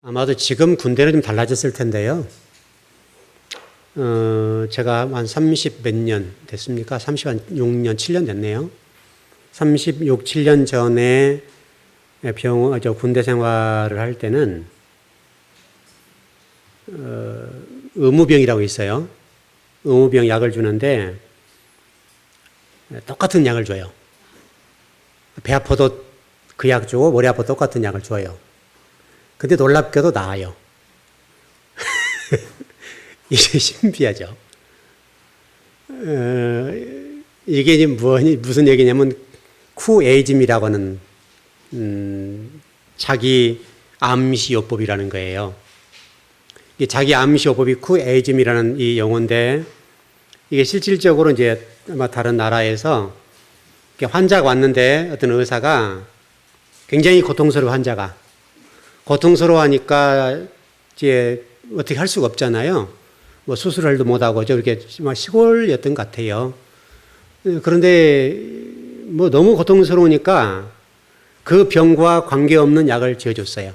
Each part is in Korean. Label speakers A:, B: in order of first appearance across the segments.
A: 아마도 지금 군대는 좀 달라졌을 텐데요. 제가 한 30 몇 년 됐습니까? 36년, 7년 됐네요. 36, 7년 전에 군대 생활을 할 때는, 의무병이라고 있어요. 의무병 약을 주는데, 똑같은 약을 줘요. 배 아파도 그 약 주고, 머리 아파도 똑같은 약을 줘요. 근데 놀랍게도 나아요. 이게 신비하죠. 이게 무슨 얘기냐면, 쿠에이즘이라고 하는, 자기 암시요법이라는 거예요. 이 자기 암시요법이 쿠에이즘이라는 이 용어인데, 이게 실질적으로 이제 아마 다른 나라에서 환자가 왔는데 어떤 의사가 굉장히 고통스러워, 환자가. 고통스러워하니까 이제 어떻게 할 수가 없잖아요. 뭐 수술을도 못하고 저렇게 시골이었던 것 같아요. 그런데 뭐 너무 고통스러우니까 그 병과 관계없는 약을 지어줬어요.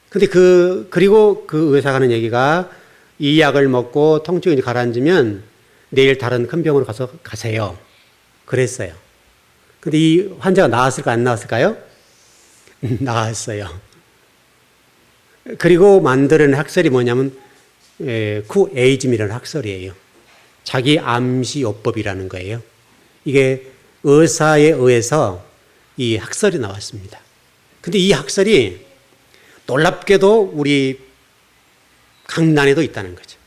A: 근데 그리고 그 의사가 하는 얘기가 이 약을 먹고 통증이 가라앉으면 내일 다른 큰 병으로 가세요. 그랬어요. 근데 이 환자가 나았을까, 안 나았을까요? 나았어요. 그리고 만드는 학설이 뭐냐면, 쿠에이즘이라는 학설이에요. 자기 암시요법이라는 거예요. 이게 의사에 의해서 이 학설이 나왔습니다. 근데 이 학설이 놀랍게도 우리 강단에도 있다는 거죠.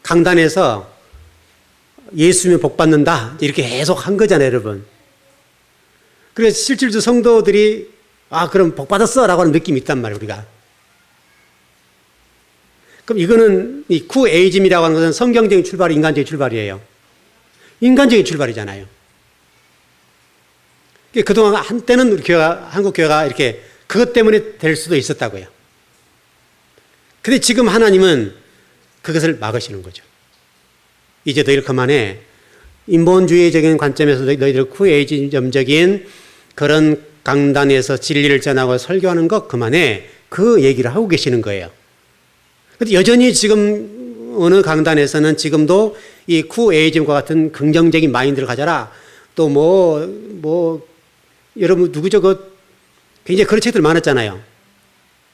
A: 강단에서 예수면 복 받는다 이렇게 계속 한 거잖아요, 여러분. 그래서 실질적으로 성도들이 그럼 복 받았어 라고 하는 느낌이 있단 말이에요, 우리가. 그럼 이거는 이 쿠에이즘이라고 하는 것은 성경적인 출발이 인간적인 출발이에요. 인간적인 출발이잖아요. 그동안 한때는 우리 교회가, 한국 교회가 이렇게 그것 때문에 될 수도 있었다고요. 근데 지금 하나님은 그것을 막으시는 거죠. 이제 너희를 그만해. 인본주의적인 관점에서 너희들 쿠에이즘적인 그런 강단에서 진리를 전하고 설교하는 것 그만해. 그 얘기를 하고 계시는 거예요. 근데 여전히 지금 어느 강단에서는 지금도 이 쿠에이즘과 같은 긍정적인 마인드를 가져라. 또 여러분 누구죠? 굉장히 그런 책들 많았잖아요.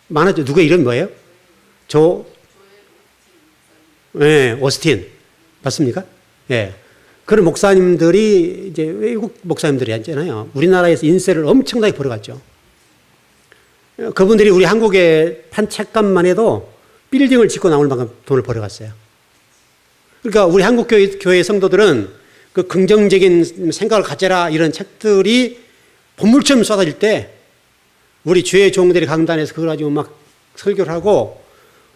A: 많았죠. 누구 이름 뭐예요? 오스틴. 맞습니까? 예. 그런 목사님들이 이제 외국 목사님들이 있잖아요. 우리나라에서 인세를 엄청나게 벌어갔죠. 그분들이 우리 한국에 판 책값만 해도 빌딩을 짓고 나올 만큼 돈을 벌어갔어요. 그러니까 우리 한국 교회 성도들은 그 긍정적인 생각을 가져라 이런 책들이 본물처럼 쏟아질 때 우리 주의 종들이 강단에서 그걸 가지고 막 설교를 하고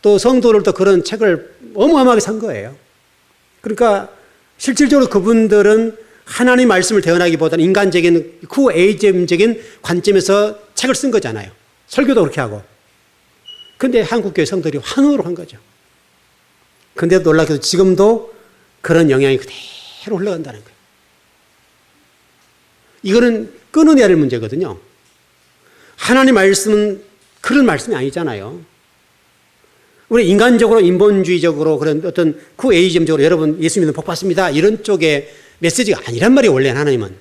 A: 또 성도들도 그런 책을 어마어마하게 산 거예요. 그러니까 실질적으로 그분들은 하나님 말씀을 대언하기보다는 인간적인 쿠에이즘적인 관점에서 책을 쓴 거잖아요. 설교도 그렇게 하고. 근데 한국교회 성도들이 환호를 한 거죠. 근데 놀랍게도 지금도 그런 영향이 그대로 흘러간다는 거예요. 이거는 끊어내야 할 문제거든요. 하나님 말씀은 그런 말씀이 아니잖아요. 우리 인간적으로, 인본주의적으로 그런 어떤 쿠에이즘적으로 여러분 예수 믿으면 복 받습니다. 이런 쪽의 메시지가 아니란 말이에요, 원래 하나님은.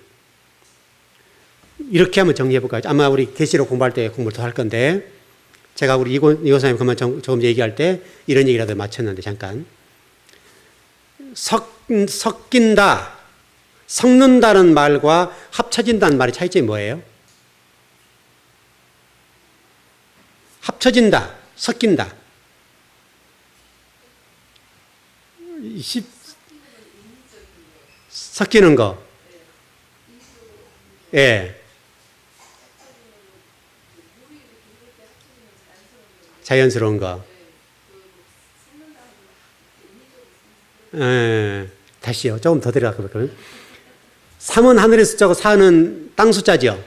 A: 이렇게 한번 정리해 볼까요? 아마 우리 계시록 공부할 때 공부를 더 할 건데, 제가 우리 이고사님 그만 조금 얘기할 때 이런 얘기라도 마쳤는데, 잠깐. 섞인다, 섞는다는 말과 합쳐진다는 말의 차이점이 뭐예요? 합쳐진다, 섞인다. 섞이는 거. 예. 자연스러운 거. 다시요. 조금 더 들어가 볼까요? 3은 하늘의 숫자고 4는 땅 숫자죠.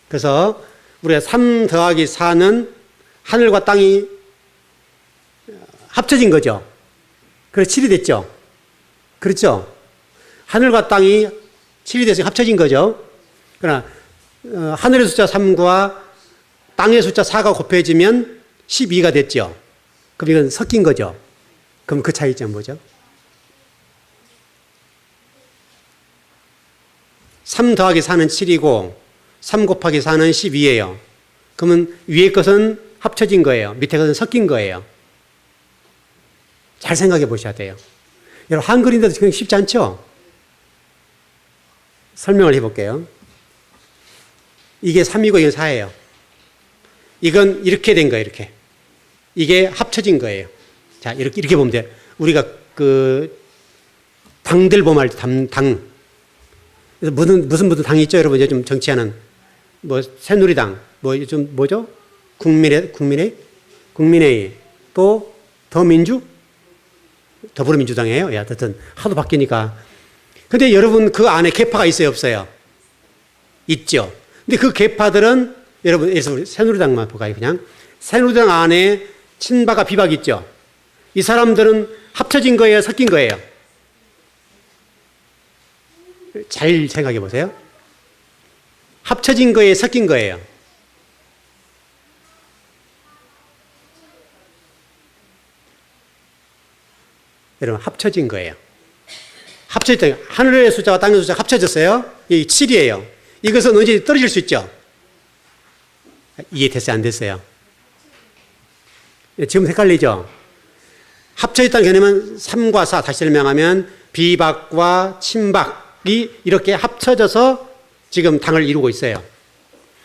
A: 그래서 우리가 3 더하기 4는 하늘과 땅이 합쳐진 거죠. 그래서 7이 됐죠. 그렇죠. 하늘과 땅이 7이 돼서 합쳐진 거죠. 그러나 하늘의 숫자 3과 땅의 숫자 4가 곱해지면 12가 됐죠. 그럼 이건 섞인 거죠. 그럼 그 차이점 뭐죠? 3 더하기 4는 7이고 3 곱하기 4는 12예요. 그러면 위에 것은 합쳐진 거예요. 밑에 것은 섞인 거예요. 잘 생각해 보셔야 돼요. 여러분 한글인데도 지금 쉽지 않죠? 설명을 해볼게요. 이게 3이고 이건 4예요. 이건 이렇게 된 거예요. 이렇게. 이게 합쳐진 거예요. 자, 이렇게 보면 돼요. 우리가 그 당들 보면 당. 그래서 무슨 당이 있죠, 여러분? 요즘 정치하는 뭐 새누리당, 뭐죠? 국민의 또 더불어민주당이에요. 어쨌든 하도 바뀌니까. 근데 여러분 그 안에 계파가 있어요, 없어요? 있죠. 근데 그 계파들은 여러분, 예를 새누리당만 볼까요? 그냥 새누리당 안에 친박과 비박이 있죠. 이 사람들은 합쳐진 거예요, 섞인 거예요? 잘 생각해 보세요. 합쳐진 거예요, 섞인 거예요? 여러분, 합쳐진 거예요. 합쳐졌다. 하늘의 숫자와 땅의 숫자가 합쳐졌어요. 이 7이에요. 이것은 언제 떨어질 수 있죠? 이해됐어요? 안 됐어요? 지금 헷갈리죠? 합쳐졌다는 개념은 3과 4, 다시 설명하면 비박과 친박이 이렇게 합쳐져서 지금 당을 이루고 있어요.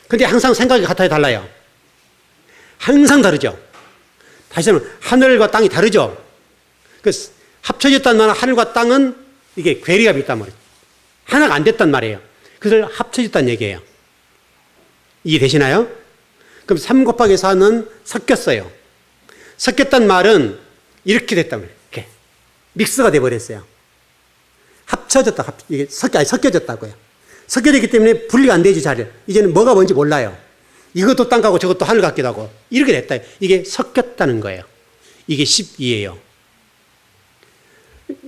A: 근데 항상 생각이 같아요, 달라요? 항상 다르죠? 다시 설명, 하늘과 땅이 다르죠? 그 합쳐졌단 말은 하늘과 땅은 이게 괴리가 있단 말이에요. 하나가 안 됐단 말이에요. 그래서 합쳐졌다는 얘기예요. 이해되시나요? 그럼 3 곱하기 4는 섞였어요. 섞였단 말은 이렇게 됐단 말이에요. 이렇게. 믹스가 돼버렸어요. 합쳐졌다. 이게 섞여졌다고요. 섞여졌기 때문에 분리가 안 되지, 잘. 이제는 뭐가 뭔지 몰라요. 이것도 땅 같고 저것도 하늘 같기도 하고. 이렇게 됐다. 이게 섞였다는 거예요. 이게 12예요.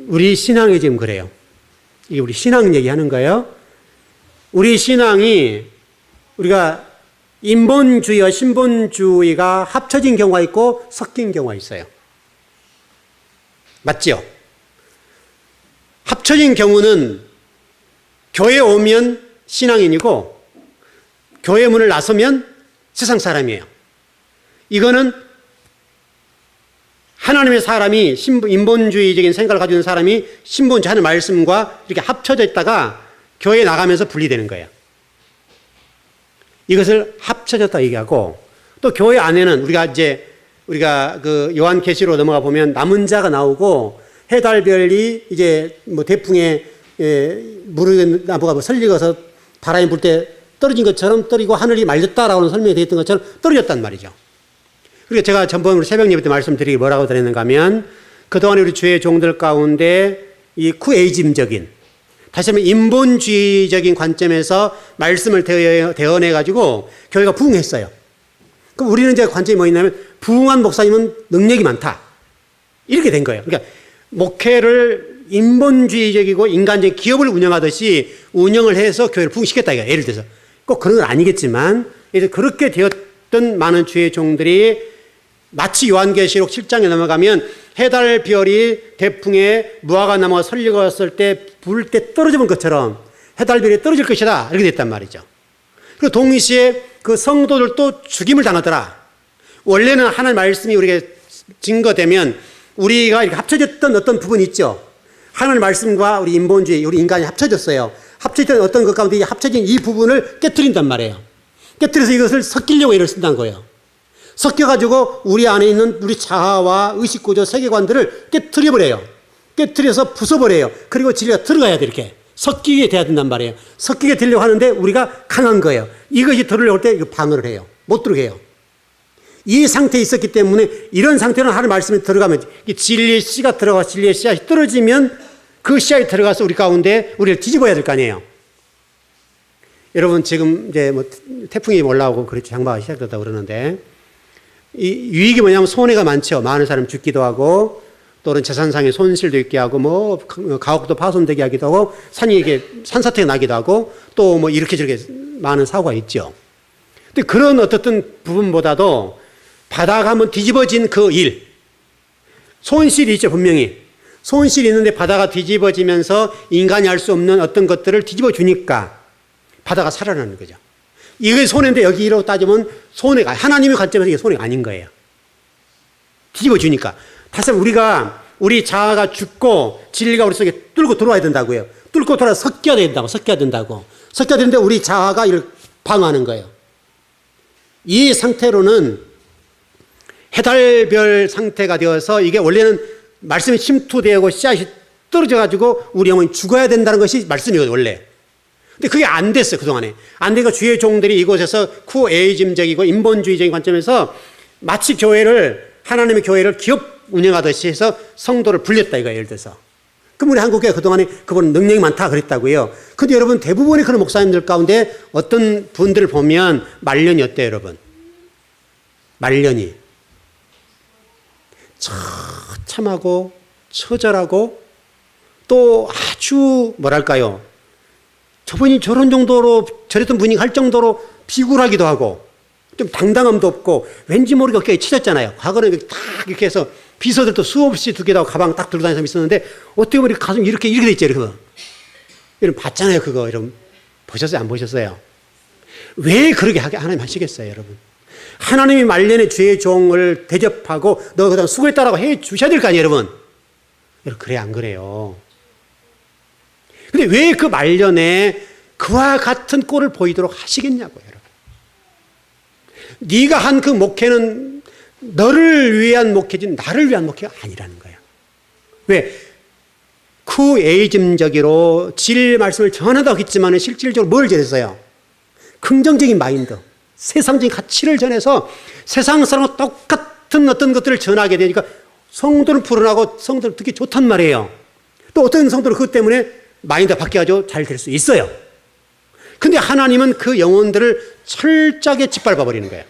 A: 우리 신앙이 지금 그래요. 이게 우리 신앙 얘기하는 거예요. 우리 신앙이 우리가 인본주의와 신본주의가 합쳐진 경우가 있고 섞인 경우가 있어요. 맞죠? 합쳐진 경우는 교회 오면 신앙인이고 교회 문을 나서면 세상 사람이에요. 이거는 하나님의 사람이 인본주의적인 생각을 가지고 있는 사람이 신본주의 하는 말씀과 이렇게 합쳐져 있다가 교회에 나가면서 분리되는 거예요. 이것을 합쳐졌다 얘기하고, 또 교회 안에는 우리가 그 요한계시로 넘어가 보면 남은 자가 나오고 해달별이 이제 뭐 대풍에 무르 나무가 설리고서 바람이 불 때 떨어진 것처럼 떨어지고 하늘이 말렸다라고 설명이 되어 있던 것처럼 떨어졌단 말이죠. 그리고 제가 전번 새벽 예배 때 말씀드리기 뭐라고 드렸는가 하면, 그동안 우리 주의 종들 가운데 이 쿠에이즘적인, 다시 한번 인본주의적인 관점에서 말씀을 대언해가지고 교회가 부흥했어요. 그럼 우리는 이제 관점이 뭐였냐면, 부흥한 목사님은 능력이 많다. 이렇게 된 거예요. 그러니까 목회를 인본주의적이고 인간적인 기업을 운영하듯이 운영을 해서 교회를 부흥시켰다. 이거예요. 예를 들어서. 꼭 그런 건 아니겠지만, 그렇게 되었던 많은 주의 종들이 마치 요한계시록 7장에 넘어가면 해달별이 대풍에 무화과 나무가 설리었을 때 불 때 떨어지는 것처럼 해달별이 떨어질 것이다. 이렇게 됐단 말이죠. 그리고 동시에 그 성도들도 죽임을 당하더라. 원래는 하나님 말씀이 우리에게 증거되면 우리가 이렇게 합쳐졌던 어떤 부분이 있죠. 하나님 말씀과 우리 인본주의, 우리 인간이 합쳐졌어요. 합쳐졌던 어떤 것 가운데 합쳐진 이 부분을 깨트린단 말이에요. 깨트려서 이것을 섞이려고 애를 쓴다는 거예요. 섞여가지고 우리 안에 있는 우리 자아와 의식구조, 세계관들을 깨트려버려요. 깨트려서 부숴버려요. 그리고 진리가 들어가야 돼, 이렇게. 섞이게 돼야 된단 말이에요. 섞이게 되려고 하는데 우리가 강한 거예요. 이것이 들으려고 할 때 방어를 해요. 못 들게 해요. 이 상태에 있었기 때문에 이런 상태는 하나님 말씀이 들어가면 진리의 씨가 들어가 진리의 씨앗이 떨어지면 그 씨앗이 들어가서 우리 가운데 우리를 뒤집어야 될 거 아니에요. 여러분 지금 이제 뭐 태풍이 올라오고 그렇죠. 장마가 시작됐다고 그러는데 이 유익이 뭐냐면 손해가 많죠. 많은 사람이 죽기도 하고 또는 재산상의 손실도 있게 하고 뭐 가옥도 파손되게 하기도 하고 산이 이게 산사태가 나기도 하고 또 뭐 이렇게 저렇게 많은 사고가 있죠. 근데 그런 어떻든 부분보다도 바다가 한번 뒤집어진 그 일, 손실이 있죠, 분명히. 손실이 있는데 바다가 뒤집어지면서 인간이 할 수 없는 어떤 것들을 뒤집어 주니까 바다가 살아나는 거죠. 이게 손해인데 여기로 따지면 손해가, 하나님의 관점에서 이게 손해가 아닌 거예요. 뒤집어 주니까. 다시 우리 자아가 죽고 진리가 우리 속에 뚫고 들어와야 된다고요. 뚫고 들어와 섞여야 된다고, 섞여야 된다고. 섞여야 되는데 우리 자아가 이를 방어하는 거예요. 이 상태로는 해달별 상태가 되어서 이게 원래는 말씀이 침투되고 씨앗이 떨어져가지고 우리 영혼이 죽어야 된다는 것이 말씀이거든요, 원래. 근데 그게 안 됐어요, 그동안에. 안 되니까 주의 종들이 이곳에서 쿠에이즘적이고 인본주의적인 관점에서 마치 하나님의 교회를 기업 운영하듯이 해서 성도를 불렸다, 이거예요, 예를 들어서. 그럼 우리 한국교회 그동안에 그분은 능력이 많다 그랬다고요. 근데 여러분 대부분의 그런 목사님들 가운데 어떤 분들을 보면 말년이 어때요, 여러분? 말년이. 처참하고 처절하고 또 아주 뭐랄까요, 저분이 저런 정도로 저랬던 분이 할 정도로 비굴하기도 하고 좀 당당함도 없고 왠지 모르게 어깨에 치졌잖아요. 과거는 딱 이렇게 해서 비서들도 수없이 두 개다 가방 딱 들고 다니는 사람이 있었는데 어떻게 보면 가슴이 이렇게 돼 있죠, 여러분. 여러분 봤잖아요, 그거. 여러분 보셨어요, 안 보셨어요? 왜 그렇게 하나님 하시겠어요, 여러분? 하나님이 말년에 주의 종을 대접하고 너 그다음 수고했다라고 해 주셔야 될 거 아니에요, 여러분? 여러분 그래 안 그래요? 근데 왜 그 말년에 그와 같은 꼴을 보이도록 하시겠냐고요, 여러분. 네가 한 그 목회는 너를 위한 목회지 나를 위한 목회가 아니라는 거예요. 왜? 쿠에이즘적으로 질 말씀을 전하다고 했지만 실질적으로 뭘 전했어요? 긍정적인 마인드, 세상적인 가치를 전해서 세상 사람과 똑같은 어떤 것들을 전하게 되니까 성도는 불안하고 성도는 듣기 좋단 말이에요. 또 어떤 성도는 그것 때문에 마인드가 바뀌어가지고 잘 될 수 있어요. 근데 하나님은 그 영혼들을 철저하게 짓밟아 버리는 거예요.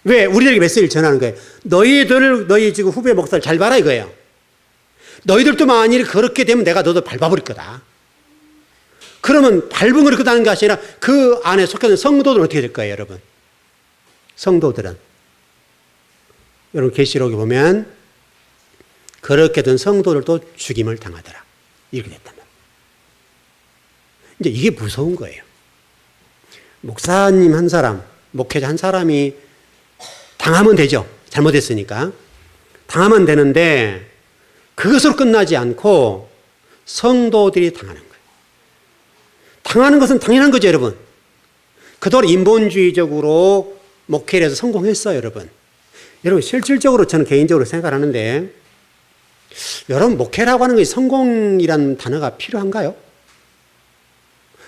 A: 왜? 우리에게 메시지를 전하는 거예요. 너희 지금 후배 목사를 잘 봐라 이거예요. 너희들도 만일 그렇게 되면 내가 너도 밟아버릴 거다. 그러면 밟은 걸 그렇게 하는 것이 아니라 그 안에 속해 있는 성도들은 어떻게 될 거예요, 여러분? 성도들은. 여러분 계시록에 보면 그렇게 된 성도들도 죽임을 당하더라. 이렇게 됐단 말이에요. 이제 이게 무서운 거예요. 목사님 한 사람, 목회자 한 사람이 당하면 되죠. 잘못했으니까. 당하면 되는데 그것으로 끝나지 않고 성도들이 당하는 거예요. 당하는 것은 당연한 거죠, 여러분. 그동안 인본주의적으로 목회를 해서 성공했어요, 여러분. 여러분, 실질적으로 저는 개인적으로 생각하는데, 여러분, 목회라고 하는 것이 성공이라는 단어가 필요한가요?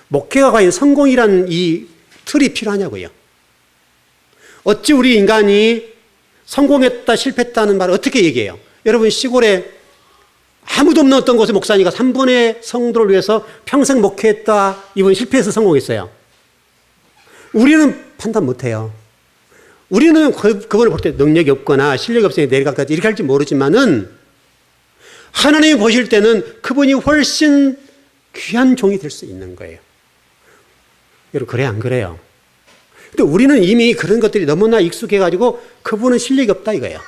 A: 목회가 과연 성공이라는 이 틀이 필요하냐고요. 어찌 우리 인간이 성공했다, 실패했다는 말을 어떻게 얘기해요? 여러분, 시골에 아무도 없는 어떤 곳에 목사니까 3분의 성도를 위해서 평생 목회했다, 이분 실패해서 성공했어요. 우리는 판단 못해요. 우리는 그분을 볼 때 능력이 없거나 실력이 없으니 내려갈까 이렇게 할지 모르지만은 하나님이 보실 때는 그분이 훨씬 귀한 종이 될 수 있는 거예요. 여러분, 그래 안 그래요? 근데 우리는 이미 그런 것들이 너무나 익숙해가지고 그분은 실력이 없다 이거예요.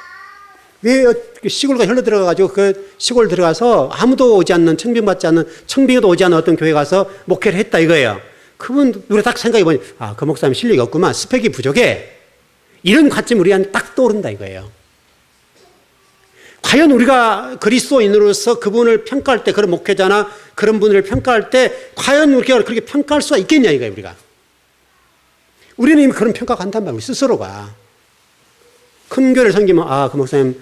A: 왜 시골가 흘러 들어가가지고 그 시골 들어가서 아무도 오지 않는, 청빙받지 않는, 청빙에도 오지 않는 어떤 교회 가서 목회를 했다 이거예요. 그분 우리가 딱 생각해보니 그 목사님 실력이 없구만, 스펙이 부족해, 이런 관점이 우리한테 딱 떠오른다 이거예요. 과연 우리가 그리스도인으로서 그분을 평가할 때, 그런 목회자나 그런 분을 평가할 때 과연 우리가 그렇게 평가할 수가 있겠냐 이거예요. 우리는 이미 그런 평가가 한단 말이에요. 우리 스스로가. 큰 교회를 섬기면 그 목사님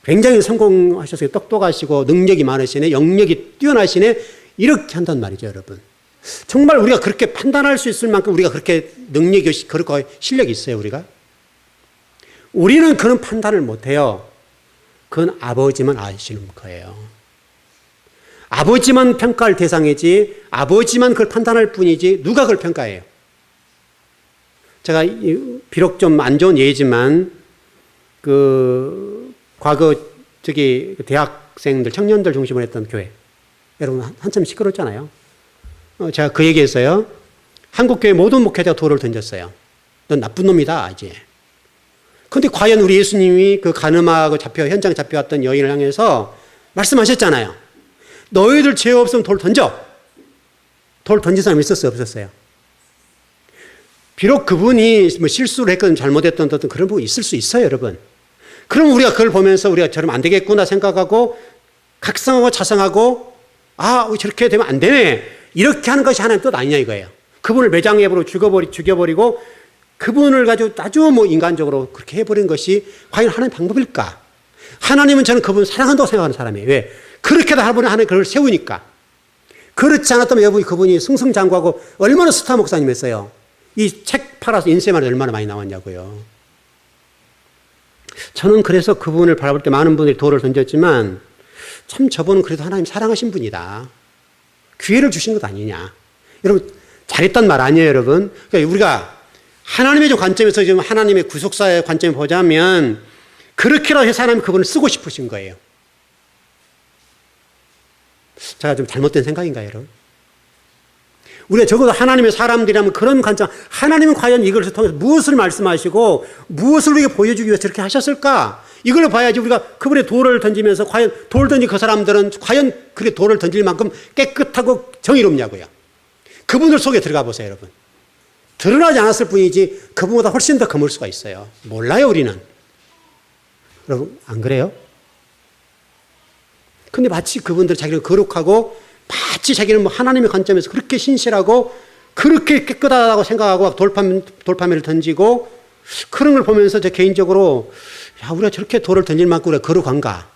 A: 굉장히 성공하셨어요. 똑똑하시고 능력이 많으시네, 영역이 뛰어나시네, 이렇게 한단 말이죠, 여러분. 정말 우리가 그렇게 판단할 수 있을 만큼 우리가 그렇게 능력이, 그렇고 실력이 있어요, 우리가? 우리는 그런 판단을 못해요. 그건 아버지만 아시는 거예요. 아버지만 평가할 대상이지, 아버지만 그걸 판단할 뿐이지 누가 그걸 평가해요? 제가 비록 좀 안 좋은 예지만 과거 대학생들, 청년들 중심으로 했던 교회, 여러분 한참 시끄럽잖아요. 제가 그 얘기했어요. 한국교회 모든 목회자가 돌을 던졌어요. 넌 나쁜 놈이다 이제. 그런데 과연 우리 예수님이 그 간음하고 현장 잡혀왔던 여인을 향해서 말씀하셨잖아요. 너희들 죄 없으면 돌 던져. 돌 던진 사람이 있었어요, 없었어요? 비록 그분이 뭐 실수를 했건 잘못했던 어떤 그런 부분이 있을 수 있어요, 여러분. 그럼 우리가 그걸 보면서 우리가 저러면 안 되겠구나 생각하고 각성하고 자성하고 저렇게 되면 안 되네. 이렇게 하는 것이 하나님 뜻 아니냐 이거예요. 그분을 매장예부로 죽여버리고 그분을 가지고 아주 뭐 인간적으로 그렇게 해버린 것이 과연 하나님의 방법일까? 하나님은 저는 그분을 사랑한다고 생각하는 사람이에요. 왜? 그렇게도 하나님은 그걸 세우니까. 그렇지 않았다면 여러분이 그분이 승승장구하고 얼마나 스타 목사님이었어요. 이 책 팔아서 인쇄만 얼마나 많이 나왔냐고요. 저는 그래서 그분을 바라볼 때 많은 분들이 돌을 던졌지만 참 저분은 그래도 하나님 사랑하신 분이다. 기회를 주신 것 아니냐. 여러분 잘했단 말 아니에요, 여러분. 그러니까 우리가 하나님의 좀 관점에서 지금 하나님의 구속사의 관점을 보자면 그렇게라도 해서 하나님 그분을 쓰고 싶으신 거예요. 제가 좀 잘못된 생각인가요, 여러분? 우리가 적어도 하나님의 사람들이라면 그런 관점, 하나님은 과연 이것을 통해서 무엇을 말씀하시고 무엇을 우리에게 보여주기 위해서 저렇게 하셨을까? 이걸 봐야지 우리가 그분의 돌을 던지면서 과연 돌 던진 그 사람들은 과연 그렇게 돌을 던질 만큼 깨끗하고 정의롭냐고요. 그분들 속에 들어가 보세요, 여러분. 드러나지 않았을 뿐이지 그분보다 훨씬 더 거물 수가 있어요. 몰라요, 우리는. 여러분, 안 그래요? 근데 마치 그분들 자기를 거룩하고 마치 자기는 뭐 하나님의 관점에서 그렇게 신실하고 그렇게 깨끗하다고 생각하고 돌파매를 던지고 그런 걸 보면서 저 개인적으로 우리가 저렇게 돌을 던질 만큼 우리가 거룩한가?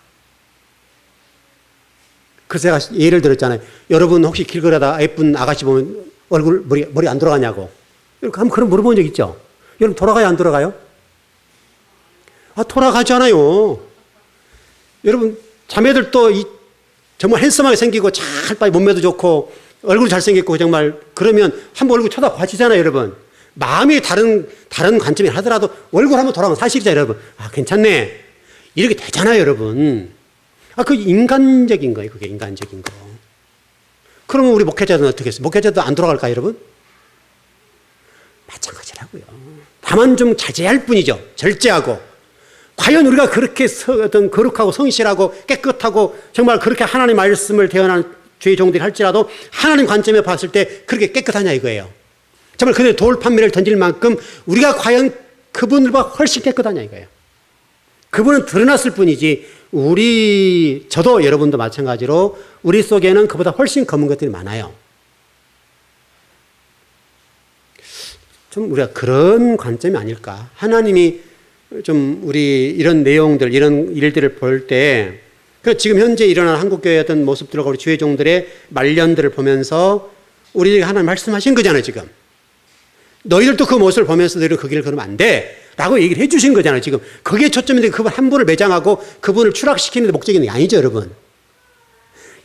A: 그래서 제가 예를 들었잖아요. 여러분 혹시 길 걸어다 예쁜 아가씨 보면 머리 안 돌아가냐고. 한번 그런 물어본 적 있죠? 여러분 돌아가요, 안 돌아가요? 돌아가잖아요. 여러분 자매들도 정말 핸섬하게 생기고 잘 빠지 몸매도 좋고 얼굴 잘생겼고 정말 그러면 한번 얼굴 쳐다봐지잖아요, 여러분. 마음이 다른 관점이 하더라도 얼굴 한번 돌아가면 사실이잖아요, 여러분. 괜찮네. 이렇게 되잖아요, 여러분. 그 인간적인 거예요, 그게 인간적인 거. 그러면 우리 목회자들은 어떻게 했어요? 목회자도 안 돌아갈까요, 여러분? 마찬가지라고요. 다만 좀 자제할 뿐이죠. 절제하고. 과연 우리가 그렇게 어떤 거룩하고 성실하고 깨끗하고 정말 그렇게 하나님 말씀을 대언하는 주의 종들이 할지라도 하나님 관점에 봤을 때 그렇게 깨끗하냐 이거예요. 정말 그들 돌판매를 던질 만큼 우리가 과연 그분들보다 훨씬 깨끗하냐 이거예요. 그분은 드러났을 뿐이지 저도 여러분도 마찬가지로 우리 속에는 그보다 훨씬 검은 것들이 많아요. 좀 우리가 그런 관점이 아닐까. 하나님이 좀 우리 이런 내용들, 이런 일들을 볼 때, 지금 현재 일어나는 한국교회의 어떤 모습들과 우리 주의 종들의 말년들을 보면서 우리에게 하나님 말씀하신 거잖아요, 지금. 너희들도 그 모습을 보면서 너희들 그 길을 걸으면 안 돼. 라고 얘기를 해 주신 거잖아요, 지금. 거기에 초점인데 그분 한 분을 매장하고 그분을 추락시키는 데 목적이 있는 게 아니죠, 여러분.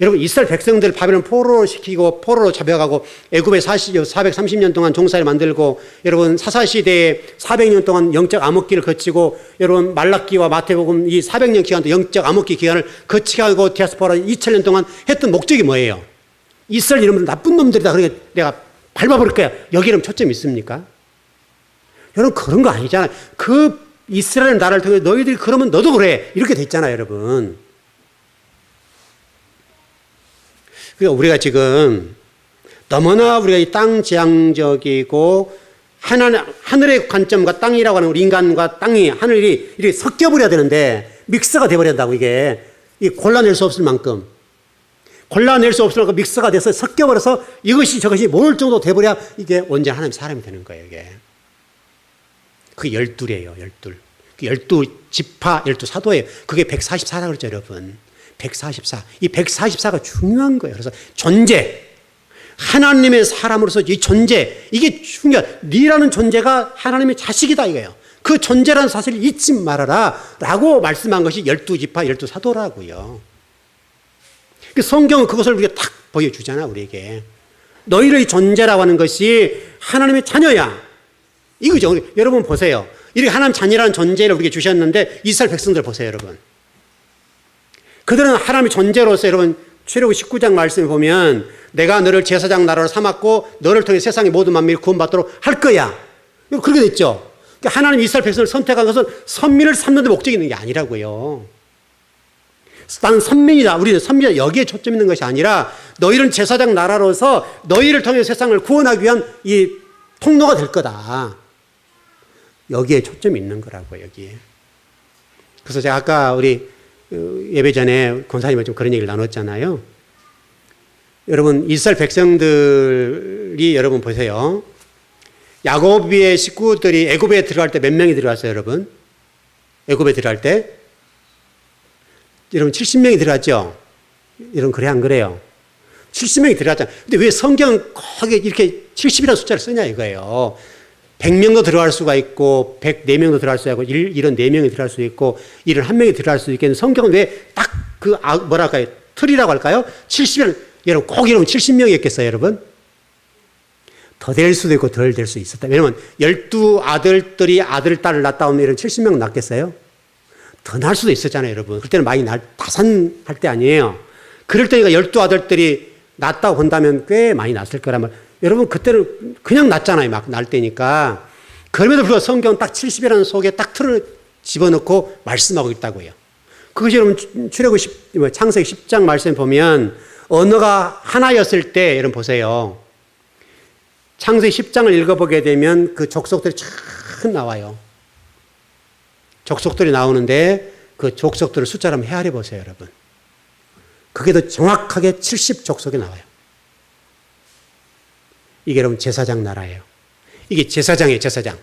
A: 여러분, 이스라엘 백성들 바벨론 포로로 시키고 포로로 잡혀가고 애굽에 430년 동안 종살이 만들고 여러분 사사시대에 400년 동안 영적 암흑기를 거치고 여러분 말라기와 마태복음 이 400년 기간도 영적 암흑기 기간을 거치고 디아스포라 2000년 동안 했던 목적이 뭐예요? 이스라엘 이름은 나쁜 놈들이다. 그러니까 내가 밟아버릴 거야. 여기 이름 초점이 있습니까? 여러분 그런 거 아니잖아요. 그 이스라엘 나라를 통해 너희들이 그러면 너도 그래. 이렇게 돼 있잖아요, 여러분. 그러니까 우리가 지금 너무나 우리가 이 땅 지향적이고 하늘의 관점과 땅이라고 하는 우리 인간과 땅이 하늘이 이렇게 섞여버려야 되는데 믹스가 돼버려야 된다고 이게 골라낼 수 없을 만큼 골라낼 수 없을 만큼 믹스가 돼서 섞여버려서 이것이 저것이 모를 정도 돼버려야 이게 온전한 하나님의 사람이 되는 거예요. 이게 그게 12이에요. 12. 12지파 12사도예요. 그게 144라고 그랬죠, 여러분. 144. 이 144가 중요한 거예요. 그래서 존재. 하나님의 사람으로서 이 존재. 이게 중요한. 네라는 존재가 하나님의 자식이다 이거예요. 그 존재라는 사실을 잊지 말아라. 라고 말씀한 것이 12지파 12사도라고요. 성경은 그것을 우리가 딱 보여주잖아, 우리에게. 너희의 존재라고 하는 것이 하나님의 자녀야. 이거죠. 여러분 보세요. 이렇게 하나님 자녀라는 존재를 우리에게 주셨는데 이스라엘 백성들 보세요, 여러분. 그들은 하나님의 존재로서 여러분 출애굽기 19장 말씀을 보면 내가 너를 제사장 나라로 삼았고 너를 통해 세상의 모든 만민이 구원받도록 할 거야. 그렇게 됐죠. 그러니까 하나님 이스라엘 백성을 선택한 것은 선민을 삼는 데 목적이 있는 게 아니라고요. 나는 선민이다. 우리는 선민이다. 여기에 초점 있는 것이 아니라 너희는 제사장 나라로서 너희를 통해 세상을 구원하기 위한 이 통로가 될 거다. 여기에 초점이 있는 거라고요. 여기에. 그래서 제가 아까 우리 예배 전에 권사님과 좀 그런 얘기를 나눴잖아요. 여러분 이스라엘 백성들이 여러분 보세요. 야곱의 식구들이 애굽에 들어갈 때 몇 명이 들어갔어요, 여러분? 애굽에 들어갈 때? 여러분 70명이 들어갔죠? 여러분 그래 안 그래요? 70명이 들어갔잖아요. 근데 왜 성경은 거기 이렇게 70이라는 숫자를 쓰냐 이거예요. 100명도 들어갈 수가 있고 104명도 들어갈 수 있고 이런 4명이 들어갈 수 있고 이런 1명이 들어갈 수 있겠는데 성경은 왜 딱 그 뭐랄까요? 틀이라고 할까요? 70명 여러분 꼭 이러면 70명이었겠어요, 여러분? 더 될 수도 있고 덜 될 수 있었다. 왜냐면 12아들들이 아들, 딸을 낳다 오면 이런 70명 낳겠어요? 더 날 수도 있었잖아요, 여러분. 그때는 많이 다산할 때 아니에요. 그럴 때니까 12아들들이 낳았다고 본다면 꽤 많이 낳았을 거라면 여러분 그때는 그냥 낳잖아요. 막 낳을 때니까. 그럼에도 불구하고 성경은 딱 70이라는 속에 딱 틀을 집어넣고 말씀하고 있다고요. 그것이 여러분 창세기 10장 말씀 보면 언어가 하나였을 때 여러분 보세요. 창세기 10장을 읽어보게 되면 그 족속들이 쫙 나와요. 족속들이 나오는데 그 족속들을 숫자로 한번 헤아려 보세요, 여러분. 그게 더 정확하게 70족속이 나와요. 이게 여러분 제사장 나라예요. 이게 제사장이에요, 제사장.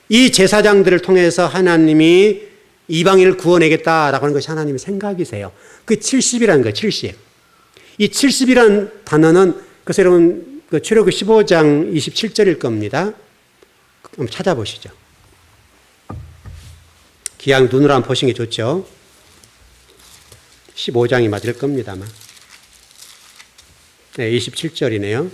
A: 이 제사장들을 통해서 하나님이 이방인을 구원하겠다라고 하는 것이 하나님의 생각이세요. 그 70이라는 거예요, 70. 이 70이라는 단어는 그래서 여러분 그 출애굽기 15장 27절일 겁니다. 한번 찾아보시죠. 기왕 눈으로 한번 보시는 게 좋죠. 15장이 맞을 겁니다, 아마. 네, 27절이네요.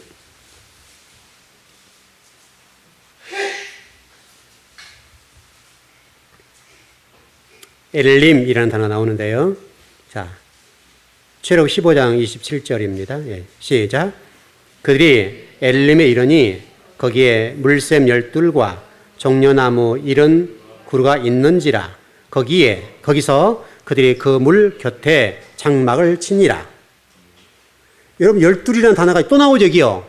A: 엘림이라는 단어가 나오는데요. 자, 출애굽기 15장 27절입니다. 예, 시작. 그들이 엘림에 이르니 거기에 물샘 12과 종려나무 이런 구루가 있는지라 거기서 그들이 그 물 곁에 장막을 치니라. 여러분 12이라는 단어가 또 나오죠, 여기요.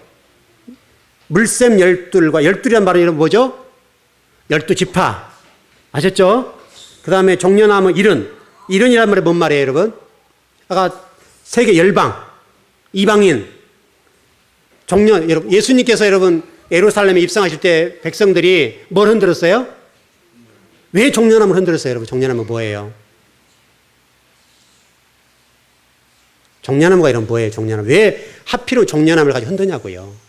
A: 물샘 12과 12이라는 말은 여러분 뭐죠? 12지파. 아셨죠? 그 다음에 종려나무 이른이란 말이 뭔 말이에요, 여러분? 아까 세계 열방, 이방인, 여러분 예수님께서 여러분 예루살렘에 입성하실 때 백성들이 뭘 흔들었어요? 왜 종려나무를 흔들었어요, 여러분? 종려나무 뭐예요? 종려나무가 이런 뭐예요, 종려나무? 왜 하필은 종려나무를 가지고 흔드냐고요?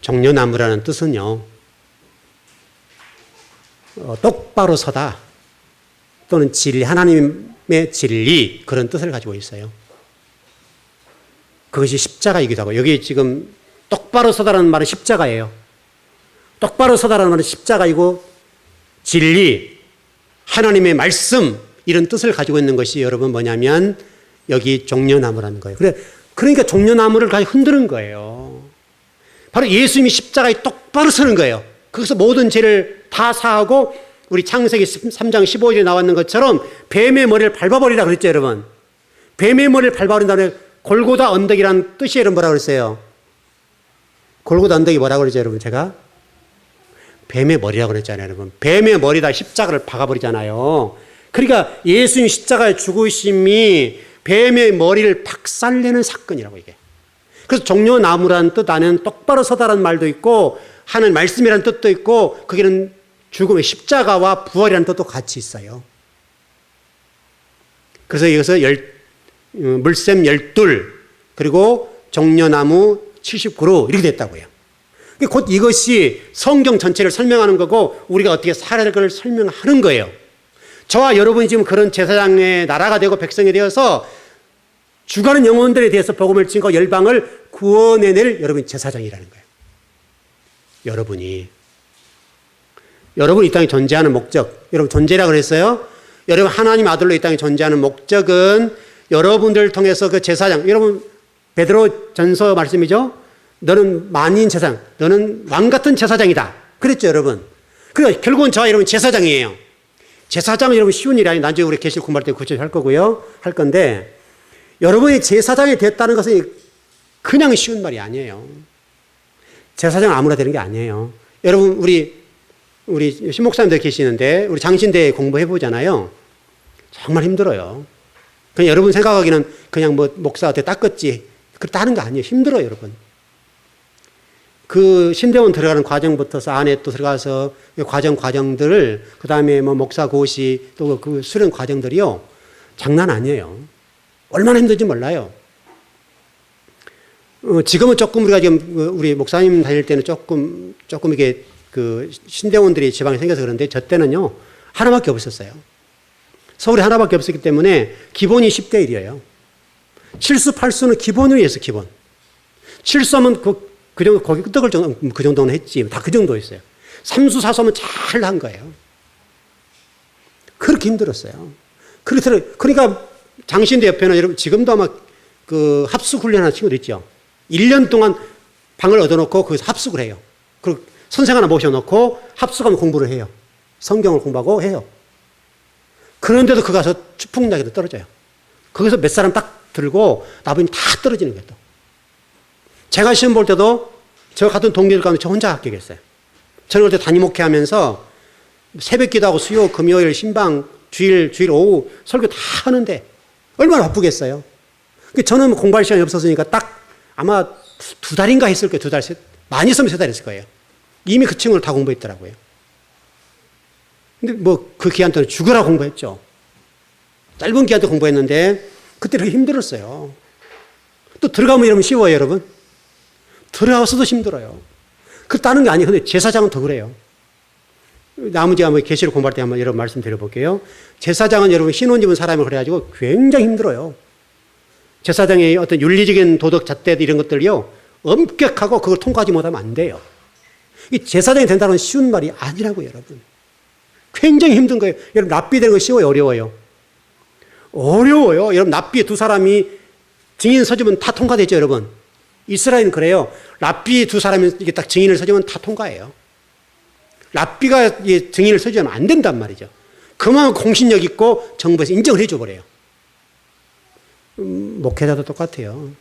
A: 종려나무라는 뜻은요, 똑바로 서다 또는 진리, 하나님의 진리 그런 뜻을 가지고 있어요. 그것이 십자가이기도 하고 여기 지금 똑바로 서다라는 말은 십자가예요. 똑바로 서다라는 말은 십자가이고 진리, 하나님의 말씀 이런 뜻을 가지고 있는 것이 여러분 뭐냐면 여기 종려나무라는 거예요. 그러니까 종려나무를 가지고 흔드는 거예요. 바로 예수님이 십자가에 똑바로 서는 거예요. 거기서 모든 죄를 다 사하고 우리 창세기 3장 15절에 나왔는 것처럼 뱀의 머리를 밟아버리라 그랬죠, 여러분. 뱀의 머리를 밟아버린다는 골고다 언덕이라는 뜻이 여러분 뭐라고 그랬어요? 골고다 언덕이 뭐라고 그랬죠, 여러분? 제가 뱀의 머리라고 그랬잖아요, 여러분. 뱀의 머리다 십자가를 박아버리잖아요. 그러니까 예수님 십자가의 죽으심이 뱀의 머리를 박살내는 사건이라고 이게. 그래서 종려나무라는 뜻 안에는 똑바로 서다라는 말도 있고 하는 말씀이라는 뜻도 있고 거기는 죽음의 십자가와 부활이라는 뜻도 같이 있어요. 그래서 여기서 물샘 12 그리고 종려나무 70그루 이렇게 됐다고요. 곧 이것이 성경 전체를 설명하는 거고 우리가 어떻게 살아야 될 걸 설명하는 거예요. 저와 여러분이 지금 그런 제사장의 나라가 되고 백성이 되어서 죽어가는 영혼들에 대해서 복음을 증거 열방을 구원해낼 여러분이 제사장이라는 거예요. 여러분이 여러분 이 땅에 존재하는 목적, 여러분 존재라고 그랬어요. 여러분 하나님 아들로 이 땅에 존재하는 목적은 여러분들을 통해서 그 제사장, 여러분 베드로 전서 말씀이죠. 너는 만인 제사장, 너는 왕 같은 제사장이다. 그랬죠, 여러분. 그러니까 결국은 저와 여러분 제사장이에요. 제사장은 여러분 쉬운 일이 아니에요. 나중에 우리 계시록 공부할 때 구체적으로 할 거고요. 할 건데 여러분이 제사장이 됐다는 것은 그냥 쉬운 말이 아니에요. 제사장 아무나 되는 게 아니에요. 여러분 우리 신목사님들 계시는데 우리 장신대 공부해 보잖아요. 정말 힘들어요. 그냥 여러분 생각하기는 그냥 뭐 목사한테 닦았지 그렇다 하는 거 아니에요. 힘들어요, 여러분. 그 신대원 들어가는 과정부터서 안에 또 들어가서 과정들을 그 다음에 뭐 목사 고시 또 그 수련 과정들이요 장난 아니에요. 얼마나 힘든지 몰라요. 지금은 조금 우리가 지금 우리 목사님 다닐 때는 조금 이게 그 신대원들이 지방에 생겨서 그런데 저 때는요 하나밖에 없었어요. 서울에 하나밖에 없었기 때문에 기본이 10대 1이에요. 7수 8수는 기본으로 했어, 기본. 7수하면 그 정도, 거기 끄떡을 정도, 그 정도는 했지. 다 그 정도였어요. 3수 4수하면 잘 한 거예요. 그렇게 힘들었어요. 그러니까 장신대 옆에는 여러분 지금도 아마 그 합숙훈련하는 친구들 있죠. 1년 동안 방을 얻어놓고 거기서 합숙을 해요. 그리고 선생 하나 모셔놓고 합숙하면 공부를 해요. 성경을 공부하고 해요. 그런데도 그 가서 추풍나게도 떨어져요. 거기서 몇 사람 딱 들고 나머지는 다 떨어지는 거예요. 또. 제가 시험 볼 때도 저 같은 동료들 가운데 저 혼자 합격했어요. 저는 그때 담임 목회하면서 새벽 기도하고 수요, 금요일, 신방, 주일 오후 설교 다 하는데 얼마나 바쁘겠어요. 저는 공부할 시간이 없었으니까 딱 아마 2달인가 했을 거예요. 2달, 많이 있으면 3달 했을 거예요. 이미 그 친구를 다 공부했더라고요. 근데 뭐 그 기간 동안 죽으라 공부했죠. 짧은 기간 동안 공부했는데 그때 되게 힘들었어요. 또 들어가면 이러면 쉬워요, 여러분. 들어가서도 힘들어요. 그렇다는 게 아니에요. 근데 제사장은 더 그래요. 나머지 한번 계시록 공부할 때 한번 여러분 말씀드려볼게요. 제사장은 여러분 신혼 입은 사람을 그래가지고 굉장히 힘들어요. 제사장의 어떤 윤리적인 도덕 잣대 이런 것들이요 엄격하고 그걸 통과하지 못하면 안 돼요. 이 제사장이 된다는 건 쉬운 말이 아니라고요, 여러분. 굉장히 힘든 거예요. 여러분 랍비 되는 거 쉬워요, 어려워요? 어려워요. 여러분 랍비 두 사람이 증인 서주면 다 통과되죠, 여러분. 이스라엘은 그래요. 랍비 두 사람이 이게 딱 증인을 서주면 다 통과해요. 랍비가 증인을 서주면 안 된단 말이죠. 그만큼 공신력 있고 정부에서 인정을 해줘 버려요. 목회자도 똑같아요.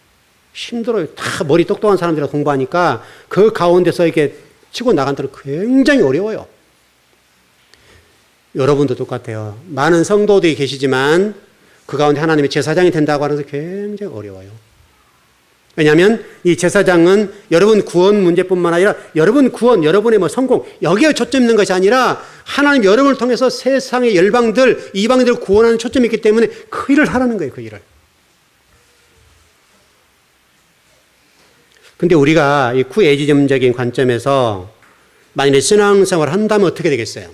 A: 힘들어요. 다 머리 똑똑한 사람들이 공부하니까 그 가운데서 이렇게 치고 나간다는 굉장히 어려워요. 여러분도 똑같아요. 많은 성도들이 계시지만 그 가운데 하나님의 제사장이 된다고 하는 것은 굉장히 어려워요. 왜냐하면 이 제사장은 여러분 구원 문제뿐만 아니라 여러분 구원, 여러분의 뭐 성공 여기에 초점 있는 것이 아니라 하나님 여러분을 통해서 세상의 열방들, 이방인들을 구원하는 초점이 있기 때문에 그 일을 하라는 거예요. 그 일을. 근데 우리가 이 구애지점적인 관점에서 만약에 신앙생활을 한다면 어떻게 되겠어요?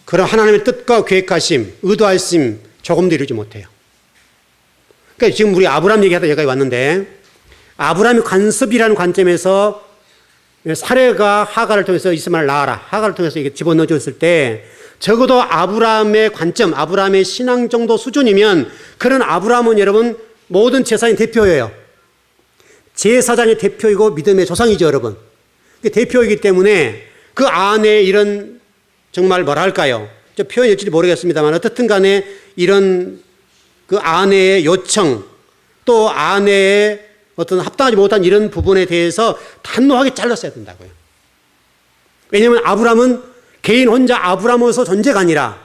A: 그럼 하나님의 뜻과 계획하심, 의도하심 조금도 이루지 못해요. 그러니까 지금 우리 아브라함 얘기하다 여기까지 왔는데 아브라함의 관습이라는 관점에서 사례가 하갈을 통해서 이스마엘을 낳아라. 하갈을 통해서 이게 집어넣어 줬을 때 적어도 아브라함의 관점, 아브라함의 신앙 정도 수준이면 그런 아브라함은 여러분 모든 제사장의 대표예요. 제사장의 대표이고 믿음의 조상이죠, 여러분. 대표이기 때문에 그 안에 이런 정말 뭐랄까요? 저 표현일지 모르겠습니다만 어떻든 간에 이런 그 아내의 요청 또 아내의 어떤 합당하지 못한 이런 부분에 대해서 단호하게 잘랐어야 된다고요. 왜냐하면 아브라함은 개인 혼자 아브라함으로서 존재가 아니라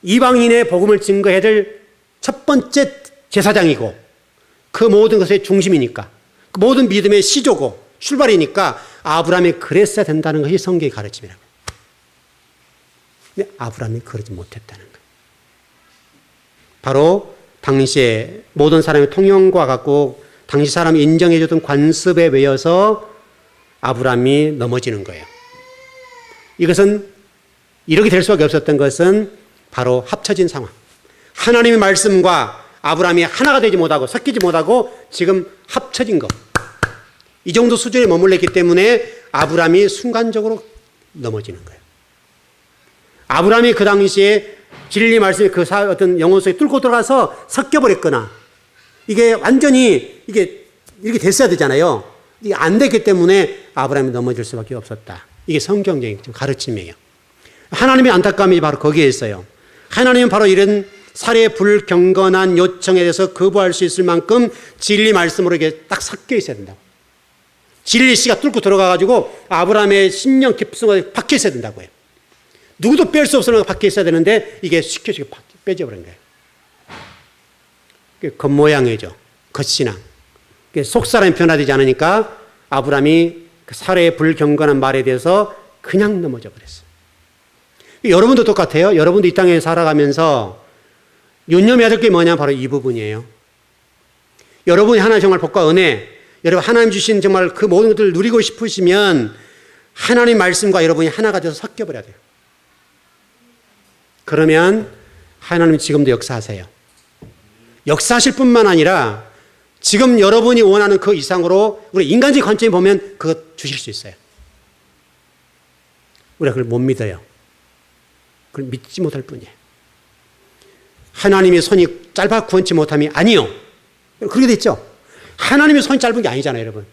A: 이방인의 복음을 증거해야 될 첫 번째 제사장이고 그 모든 것의 중심이니까 그 모든 믿음의 시조고 출발이니까 아브라함이 그랬어야 된다는 것이 성경의 가르침이라고요. 근데 아브라함이 그러지 못했다는 거예요. 바로 당시에 모든 사람의 통용과 같고 당시 사람이 인정해주던 관습에 매여서 아브라함이 넘어지는 거예요. 이것은 이렇게 될 수밖에 없었던 것은 바로 합쳐진 상황. 하나님의 말씀과 아브라함이 하나가 되지 못하고 섞이지 못하고 지금 합쳐진 것. 이 정도 수준에 머물렀기 때문에 아브라함이 순간적으로 넘어지는 거예요. 아브라함이 그 당시에 진리 말씀이 그 어떤 영혼 속에 뚫고 들어가서 섞여버렸거나 이게 완전히 이게 이렇게 됐어야 되잖아요. 이게 안 됐기 때문에 아브라함이 넘어질 수밖에 없었다. 이게 성경적인 가르침이에요. 하나님의 안타까움이 바로 거기에 있어요. 하나님은 바로 이런 살해 불경건한 요청에 대해서 거부할 수 있을 만큼 진리 말씀으로 이게 딱 섞여 있어야 된다고. 진리 씨가 뚫고 들어가가지고 아브라함의 심령 깊숙하게 박혀 있어야 된다고요. 누구도 뺄 수 없을 만큼 박혀 있어야 되는데 이게 쉽게 빼져버린 거예요. 겉모양이죠. 겉신앙. 속사람이 변화되지 않으니까 아브라함이 그 살해 불경건한 말에 대해서 그냥 넘어져 버렸어요. 여러분도 똑같아요. 여러분도 이 땅에 살아가면서 유념해야 될 게 뭐냐? 바로 이 부분이에요. 여러분이 하나님 정말 복과 은혜, 여러분 하나님 주신 정말 그 모든 것들을 누리고 싶으시면 하나님 말씀과 여러분이 하나가 돼서 섞여버려야 돼요. 그러면 하나님 지금도 역사하세요. 역사하실 뿐만 아니라 지금 여러분이 원하는 그 이상으로 우리 인간적인 관점에 보면 그것 주실 수 있어요. 우리가 그걸 못 믿어요. 그걸 믿지 못할 뿐이에요. 하나님의 손이 짧아 구원치 못함이 아니요. 그렇게 돼 있죠. 하나님의 손이 짧은 게 아니잖아요, 여러분.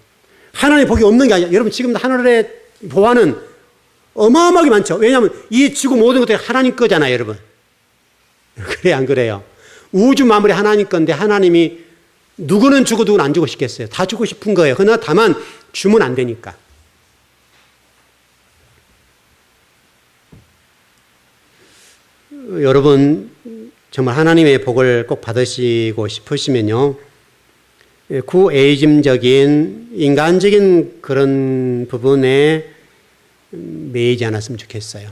A: 하나님의 복이 없는 게 아니야. 여러분 지금 하늘의 보화는 어마어마하게 많죠. 왜냐하면 이 지구 모든 것들이 하나님 거잖아요, 여러분. 그래 안 그래요? 우주 만물이 하나님 건데 하나님이 누구는 주고 누구는 안 주고 싶겠어요. 다 주고 싶은 거예요. 그러나 다만 주면 안 되니까. 여러분 정말 하나님의 복을 꼭 받으시고 싶으시면요. 구에이즘적인 인간적인 그런 부분에 매이지 않았으면 좋겠어요.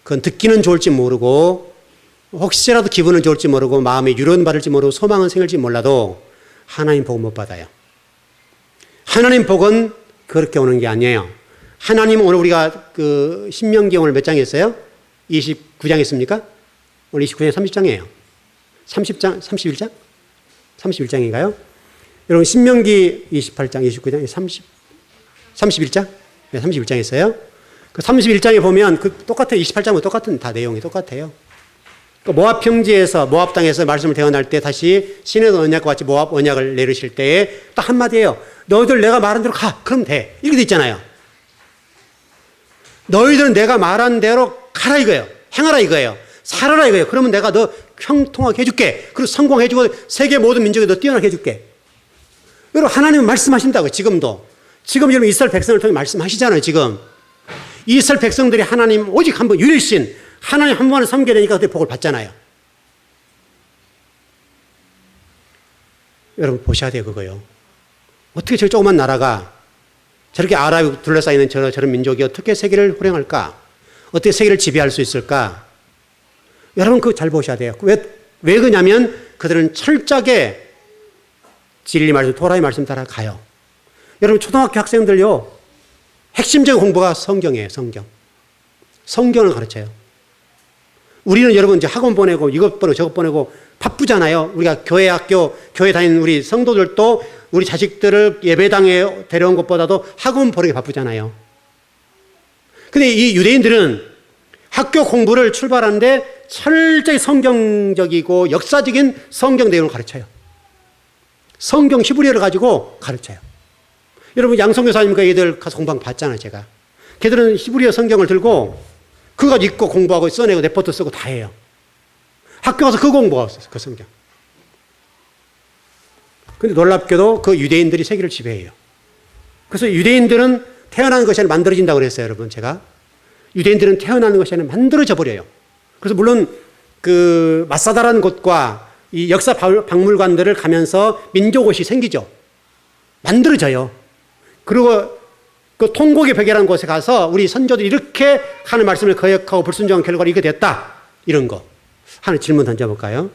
A: 그건 듣기는 좋을지 모르고 혹시라도 기분은 좋을지 모르고 마음에 유론 받을지 모르고 소망은 생길지 몰라도 하나님 복은 못 받아요. 하나님 복은 그렇게 오는 게 아니에요. 하나님은 오늘 우리가 그 신명기 오늘 몇 장 했어요? 29장 했습니까? 오늘 29장 30장이에요. 30장, 31장? 31장인가요? 여러분 신명기 28장, 29장, 31장? 네, 31장 했어요. 그 31장에 보면 그 똑같아요. 28장과 똑같은 다 내용이 똑같아요. 그 모압 평지에서 모압 땅에서 말씀을 대언할 때 다시 신의 언약과 같이 모압 언약을 내리실 때에 딱 한마디예요. 너희들 내가 말한 대로 가. 그럼 돼. 이렇게 돼 있잖아요. 너희들은 내가 말한 대로 가라 이거예요. 행하라 이거예요. 살아라 이거예요. 그러면 내가 너 형통하게 해줄게. 그리고 성공해주고 세계 모든 민족에 너 뛰어나게 해줄게. 여러분 하나님은 말씀하신다고요. 지금도. 지금 여러분 이스라엘 백성을 통해 말씀하시잖아요. 지금. 이스라엘 백성들이 하나님 오직 한 번 유일신 하나님 한 번을 섬겨야 되니까 그때 복을 받잖아요. 여러분 보셔야 돼요. 그거요. 어떻게 저 조그만 나라가 저렇게 아랍이 둘러싸이는 저런 민족이 어떻게 세계를 호령할까? 어떻게 세계를 지배할 수 있을까? 여러분 그거 잘 보셔야 돼요. 왜 그러냐면 그들은 철저하게 진리 말씀, 토라의 말씀 따라 가요. 여러분 초등학교 학생들요. 핵심적인 공부가 성경이에요. 성경. 성경을 가르쳐요. 우리는 여러분 이제 학원 보내고 이것 보내고 저것 보내고 바쁘잖아요. 우리가 교회 학교, 교회 다니는 우리 성도들도 우리 자식들을 예배당에 데려온 것보다도 학원 보내기 바쁘잖아요. 근데 이 유대인들은 학교 공부를 출발하는데 철저히 성경적이고 역사적인 성경 내용을 가르쳐요. 성경 히브리어를 가지고 가르쳐요. 여러분 양성교사님과 얘들 가서 공부한 거 봤잖아요. 제가. 걔들은 히브리어 성경을 들고 그거 가지고 읽고 공부하고 써내고 레포트 쓰고 다 해요. 학교 가서 그거 공부하고 있어요. 그 성경. 근데 놀랍게도 그 유대인들이 세계를 지배해요. 그래서 유대인들은 태어나는 것이 아니라 만들어진다고 그랬어요. 여러분 제가. 유대인들은 태어나는 것이 아니라 만들어져 버려요. 그래서 물론 그 마사다라는 곳과 이 역사 박물관들을 가면서 민족옷이 생기죠. 만들어져요. 그리고 그 통곡의 벽이라는 곳에 가서 우리 선조들이 이렇게 하는 말씀을 거역하고 불순종한 결과로 이게 됐다. 이런 거. 하나 질문 던져볼까요?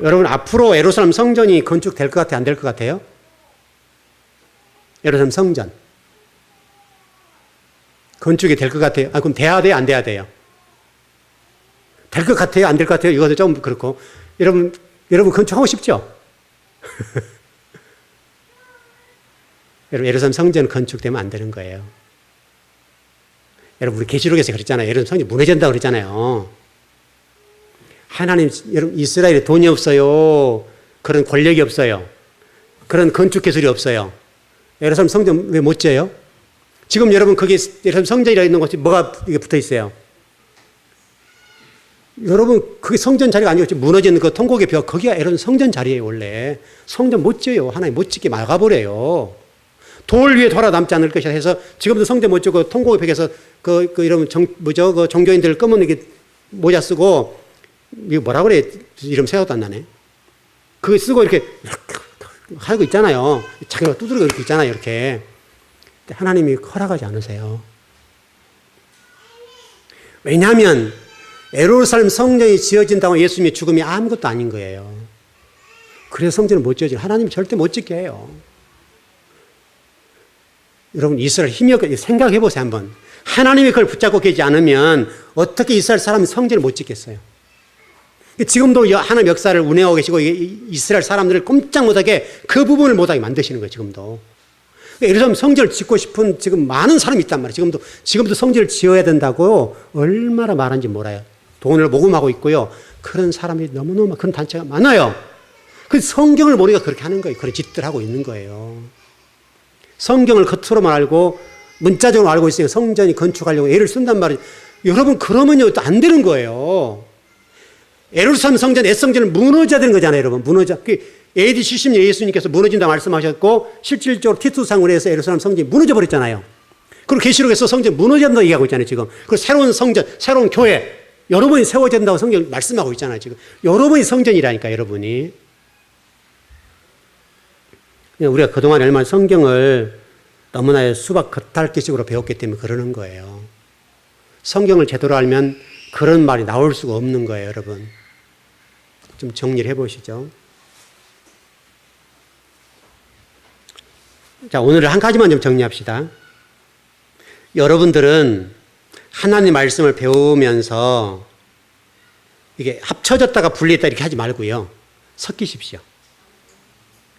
A: 여러분 앞으로 예루살렘 성전이 건축될 것 같아요? 안 될 것 같아요? 예루살렘 성전. 건축이 될 것 같아요? 아, 그럼 돼야 돼요? 안 돼야 돼요? 될 것 같아요? 안 될 것 같아요? 이것도 좀 그렇고. 여러분 건축하고 싶죠? 여러분, 예루살렘 성전 건축되면 안 되는 거예요. 여러분, 우리 계시록에서 그랬잖아요. 예루살렘 성전이 무너진다고 그랬잖아요. 하나님, 여러분, 이스라엘에 돈이 없어요. 그런 권력이 없어요. 그런 건축 기술이 없어요. 예루살렘 성전 왜 못 지어요? 지금 여러분, 거기 예루살렘 성전이라 있는 곳이 뭐가 이게 붙어 있어요? 여러분, 그게 성전 자리가 아니고 지금 무너지는 그 통곡의 벽, 거기가 예루살렘 성전 자리예요, 원래. 성전 못 지어요. 하나님 못 짓게 막아버려요. 돌 위에 돌아 남지 않을 것이라 해서 지금도 성전 못 짓고 통곡의 벽에서 이러면 그 종교인들 검은 이게 모자 쓰고, 이거 뭐라 그래? 이름 생각도 안 나네. 그거 쓰고 이렇게 하고 있잖아요. 자기가 두드리고 이렇게 있잖아요, 이렇게. 하나님이 허락하지 않으세요. 왜냐하면 예루살렘 성전이 지어진다고 예수님의 죽음이 아무것도 아닌 거예요. 그래서 성전을 못 지어지는 하나님이 절대 못 짓게 해요. 여러분, 이스라엘 힘이 없게 생각해 보세요, 한번. 하나님이 그걸 붙잡고 계지 않으면 어떻게 이스라엘 사람이 성전을 못 짓겠어요? 지금도 하나님 역사를 운행하고 계시고 이스라엘 사람들을 꼼짝 못하게 그 부분을 못하게 만드시는 거예요, 지금도. 예루살렘 성전을 짓고 싶은 지금 많은 사람이 있단 말이에요. 지금도 성전을 지어야 된다고 얼마나 말하는지 몰라요. 돈을 모금하고 있고요. 그런 사람이 너무너무 그런 단체가 많아요. 그 성경을 모르니까 그렇게 하는 거예요. 그런 짓들 하고 있는 거예요. 성경을 겉으로만 알고 문자적으로 알고 있으니까 성전이 건축하려고 애를 쓴단 말이에요. 여러분, 그러면요, 또 안 되는 거예요. 예루살렘 성전, 애성전은 무너져야 되는 거잖아요, 여러분. AD 70년 예수님께서 무너진다고 말씀하셨고, 실질적으로 티투상으로 해서 예루살렘 성전이 무너져 버렸잖아요. 그리고 계시록에서 성전이 무너진다고 얘기하고 있잖아요, 지금. 그리고 새로운 성전, 새로운 교회, 여러분이 세워진다고 성경 말씀하고 있잖아요, 지금. 여러분이 성전이라니까, 여러분이. 우리가 그동안 얼마나 성경을 너무나 수박 겉핥기식으로 배웠기 때문에 그러는 거예요. 성경을 제대로 알면 그런 말이 나올 수가 없는 거예요, 여러분. 좀 정리를 해보시죠. 자, 오늘 한 가지만 좀 정리합시다. 여러분들은 하나님 말씀을 배우면서 이게 합쳐졌다가 분리했다 이렇게 하지 말고요. 섞이십시오.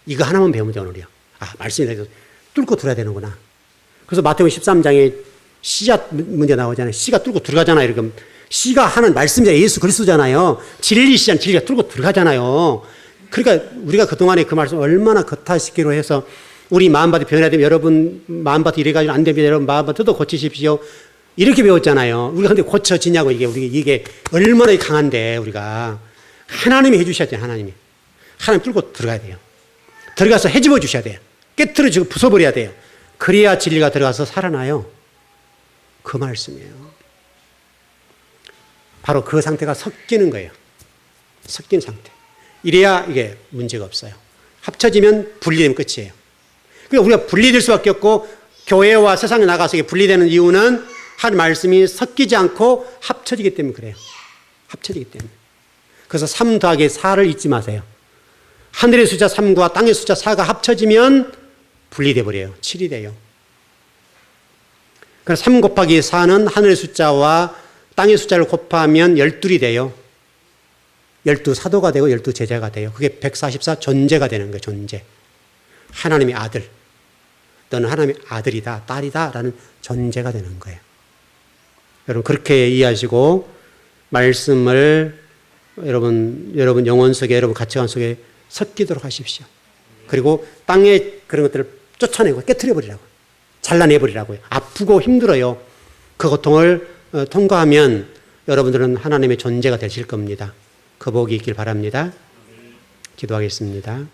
A: 이거 하나만 배우면 돼요, 오늘이요. 아, 말씀이 뚫고 들어야 되는구나. 그래서 마태복음 13장에 씨앗 문제 나오잖아요. 씨가 뚫고 들어가잖아요. 이렇게. 씨가 하는 말씀이 예수 그리스도잖아요. 진리 씨앗, 진리가 뚫고 들어가잖아요. 그러니까 우리가 그동안에 그 말씀 얼마나 겉핥기로 해서 우리 마음밭이 변해야 되면 여러분 마음밭이 이래가지고 안 되면 여러분 마음밭도 고치십시오. 이렇게 배웠잖아요. 우리가 근데 고쳐지냐고 이게 얼마나 강한데 우리가. 하나님이 해주셔야 돼요, 하나님이. 하나님 뚫고 들어가야 돼요. 들어가서 해집어 주셔야 돼요. 깨트려주고 부숴버려야 돼요. 그래야 진리가 들어가서 살아나요. 그 말씀이에요. 바로 그 상태가 섞이는 거예요. 섞인 상태. 이래야 이게 문제가 없어요. 합쳐지면 분리되면 끝이에요. 그러니까 우리가 분리될 수밖에 없고 교회와 세상에 나가서 이게 분리되는 이유는 한 말씀이 섞이지 않고 합쳐지기 때문에 그래요. 합쳐지기 때문에. 그래서 3 더하기 4를 잊지 마세요. 하늘의 숫자 3과 땅의 숫자 4가 합쳐지면 분리돼 버려요. 7이 돼요. 그래서 3 곱하기 4는 하늘의 숫자와 땅의 숫자를 곱하면 12이 돼요. 12 사도가 되고 12 제자가 돼요. 그게 144 존재가 되는 거예요. 존재. 하나님의 아들. 너는 하나님의 아들이다, 딸이다 라는 존재가 되는 거예요. 여러분 그렇게 이해하시고 말씀을 여러분 영혼 속에, 여러분 가치관 속에 섞이도록 하십시오. 그리고 땅에 그런 것들을 쫓아내고 깨트려버리라고. 잘라내버리라고요. 아프고 힘들어요. 그 고통을 통과하면 여러분들은 하나님의 존재가 되실 겁니다. 그 복이 있길 바랍니다. 기도하겠습니다.